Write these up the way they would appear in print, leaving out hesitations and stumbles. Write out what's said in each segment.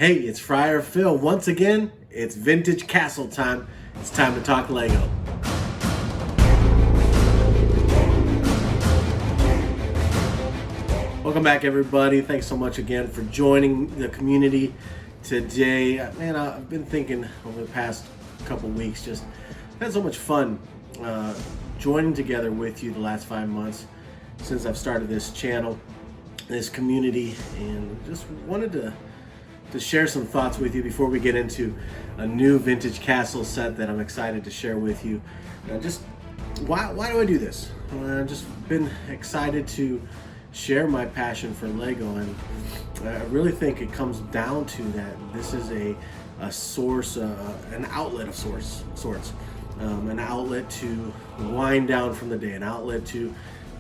Hey, it's Friar Phil. Once again, it's vintage castle time. It's time to talk Lego. Welcome back, everybody. Thanks so much again for joining the community today. Man, I've been thinking over the past couple weeks, just had so much fun joining together with you the last 5 months since I've started this channel, this community, and just wanted to share some thoughts with you before we get into a new vintage castle set that I'm excited to share with you. Just why do I do this? I've just been excited to share my passion for Lego, and I really think it comes down to that this is a source, an outlet of sorts, an outlet to wind down from the day, an outlet to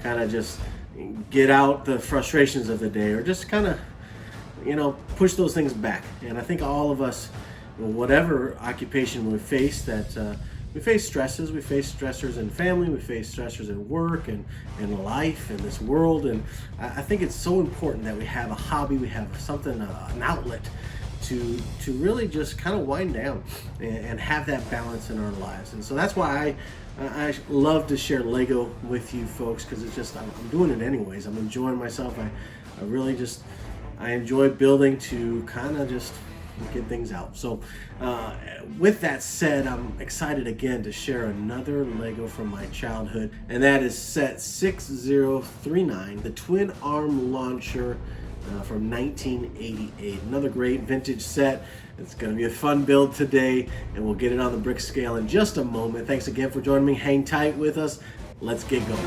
kind of just get out the frustrations of the day, or just kind of push those things back. And I think all of us, whatever occupation we face, that we face stresses, we face stressors in family, we face stressors in work and in life, in this world. And I think it's so important that we have a hobby, we have something, an outlet to really just kind of wind down and have that balance in our lives. And so that's why I love to share Lego with you folks, because it's just, I'm doing it anyways. I'm enjoying myself. I really just, I enjoy building to kind of just get things out. So with that said, I'm excited again to share another Lego from my childhood, and that is set 6039, the twin arm launcher from 1988. Another great vintage set. It's going to be a fun build today, and we'll get it on the brick scale in just a moment. Thanks again for joining me. Hang tight with us. Let's get going.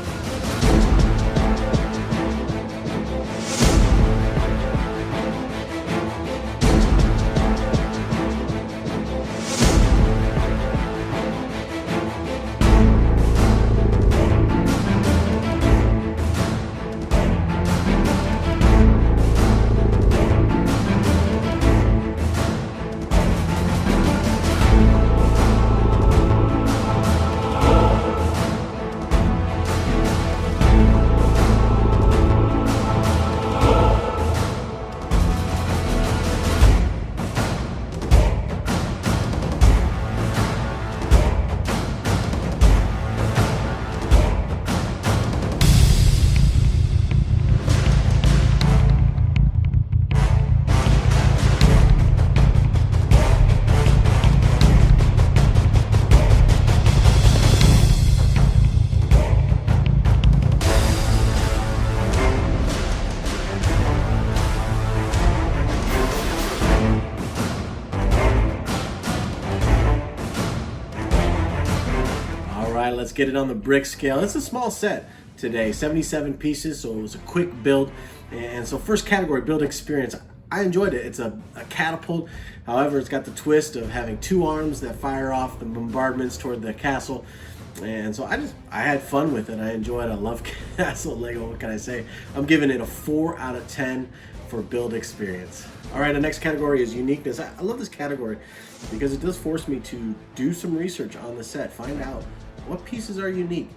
Let's get it on the brick scale. It's a small set today, 77 pieces, so it was a quick build. And so first category, build experience. I enjoyed it. It's a catapult. However, it's got the twist of having two arms that fire off the bombardments toward the castle. And so I had fun with it. I enjoyed it. I love castle Lego. What can I say? I'm giving it a 4 out of 10 for build experience. All right, the next category is uniqueness. I love this category because it does force me to do some research on the set, find out what pieces are unique,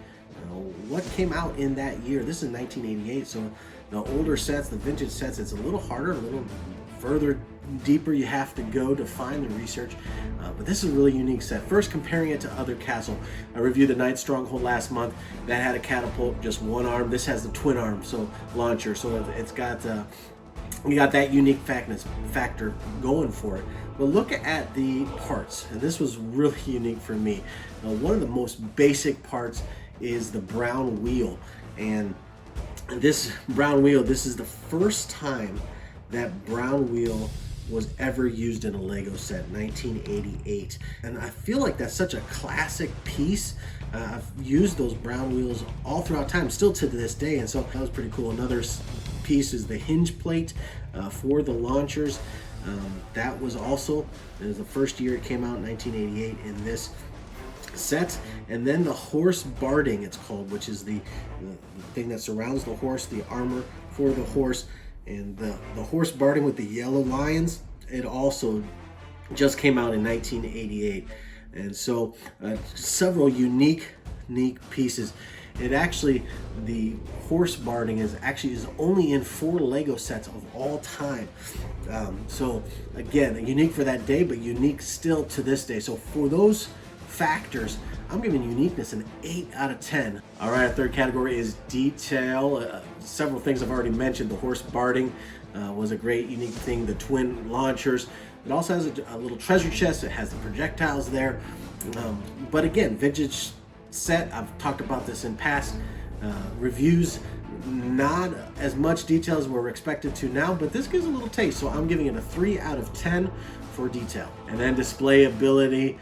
what came out in that year. This is 1988, so the older sets, the vintage sets, it's a little harder, a little further deeper you have to go to find the research, but this is a really unique set. First, comparing it to other castle, I reviewed the Knight Stronghold last month. That had a catapult, just one arm. This has the twin arm, so launcher, so it's got you got that unique factor going for it. But look at the parts, and this was really unique for me. One of the most basic parts is the brown wheel, and this brown wheel, this is the first time that brown wheel was ever used in a Lego set, 1988. And I feel like that's such a classic piece. I've used those brown wheels all throughout time, still to this day, and so that was pretty cool. Another piece is the hinge plate for the launchers. That was also, it was the first year it came out, 1988, in this set. And then the horse barding, it's called, which is the thing that surrounds the horse, the armor for the horse. And the horse barding with the yellow lions, it also just came out in 1988. And so several unique pieces. It actually, the horse barding is only in 4 Lego sets of all time. So again, unique for that day, but unique still to this day. So for those factors, I'm giving Uniqueness an 8 out of 10. All right, our third category is detail. Several things I've already mentioned. The horse barding was a great unique thing. The twin launchers. It also has a little treasure chest. It has the projectiles there. But again, vintage set. I've talked about this in past reviews. Not as much detail as we're expected to now, but this gives a little taste. So I'm giving it a 3 out of 10 for detail. And then displayability.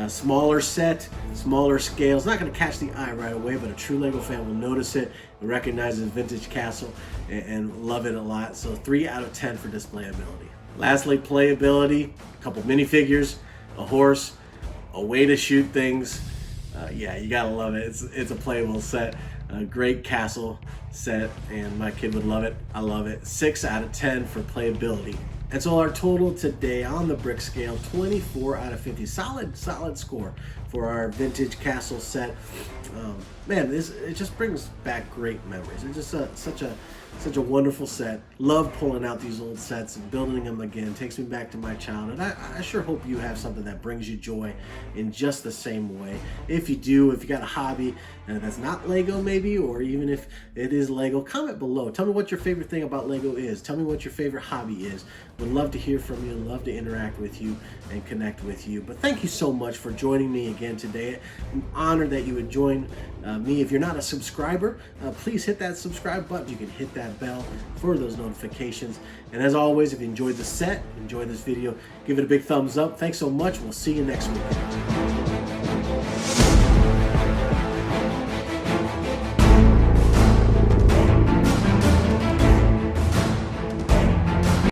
Smaller set, smaller scale. It's not going to catch the eye right away, but a true Lego fan will notice it, recognize the vintage castle, and love it a lot. So 3 out of 10 for displayability. Lastly, playability. A couple minifigures, a horse, a way to shoot things. Yeah, you gotta love it. It's a playable set. A great castle set, and my kid would love it. I love it. 6 out of 10 for playability. And so our total today on the brick scale, 24 out of 50. Solid score for our vintage castle set. Man, it just brings back great memories. It's just such a wonderful set. Love pulling out these old sets and building them again. Takes me back to my childhood. I sure hope you have something that brings you joy in just the same way. If you do, if you got a hobby that's not Lego maybe, or even if it is Lego, comment below. Tell me what your favorite thing about Lego is. Tell me what your favorite hobby is. Would love to hear from you, love to interact with you and connect with you. But thank you so much for joining me again today. I'm honored that you would join me. If you're not a subscriber, please hit that subscribe button. You can hit that bell for those notifications. And as always, if you enjoyed the set, enjoyed this video, give it a big thumbs up. Thanks so much. We'll see you next week.